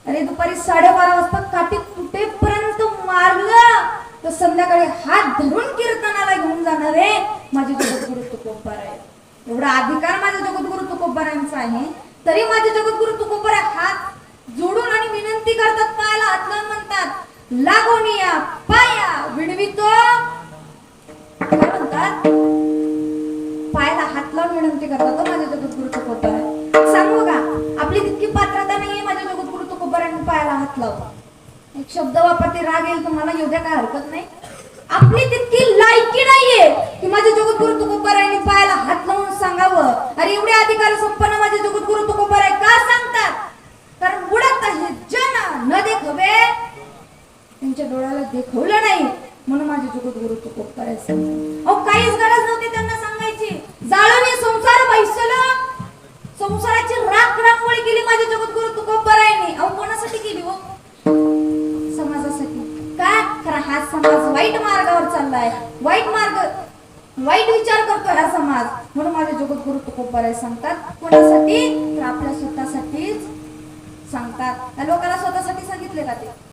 अरे दुपारी 12:30 वाजता काठी तुटेपर्यंत मारलं तर संध्याकाळी हात धरून कीर्तनाला घेऊन जाणार आहे माझे जगद्गुरु तुकोबाराय. एवढा अधिकार माझ्या जगद्गुरु तुकोबारायांचा आहे, तरी माझे जगद्गुरु तुकोबाराय हात जोडून आणि विनंती करतात, पायाला हात लावून म्हणतात लागोनिया पाया विणवितो. काय म्हणतात? पायाला हात लावून विनंती करतात माझे जगद्गुरु तुकोबाराय. सांगू का आपली तितकी पात्रता नाहीये माझ्या जगद्गुरु तुकोबारायांनी पायाला हात लावला. एक शब्द वापरते, राग येईल तुम्हाला, येऊ द्या, काय हरकत नाही. आपली तितकी लायकी नाहीये की माझे जगद्गुरु तुकोबारायांनी पायाला हात लावून सांगावं. अरे एवढे अधिकार संपन्न माझे जगद्गुरु तुकोबाराय का सांगतात? कारण बुडत आहे जन न देखवे, त्यांच्या डोळ्याला देखवलं नाही म्हणून माझे जगद्गुरु तुकोबाराय सांगतात. अहो काहीच गरज नव्हती त्यांना सांगायची. जाळून संसार बैसला, संसाराची राख रांगोळी केली माझे जगद्गुरु तुकोबारायांनी. अहो कोणासाठी केली हो? समाजासाठी. काय खरं हा समाज वाईट मार्गावर चाललाय, वाईट विचार करतो हा समाज, म्हणून माझे जगद्गुरु तुकोबाराय सांगतात. कोणासाठी? तर आपल्या स्वतःसाठीच सांगतात. लोकांना स्वतःसाठी सांगितले का ते?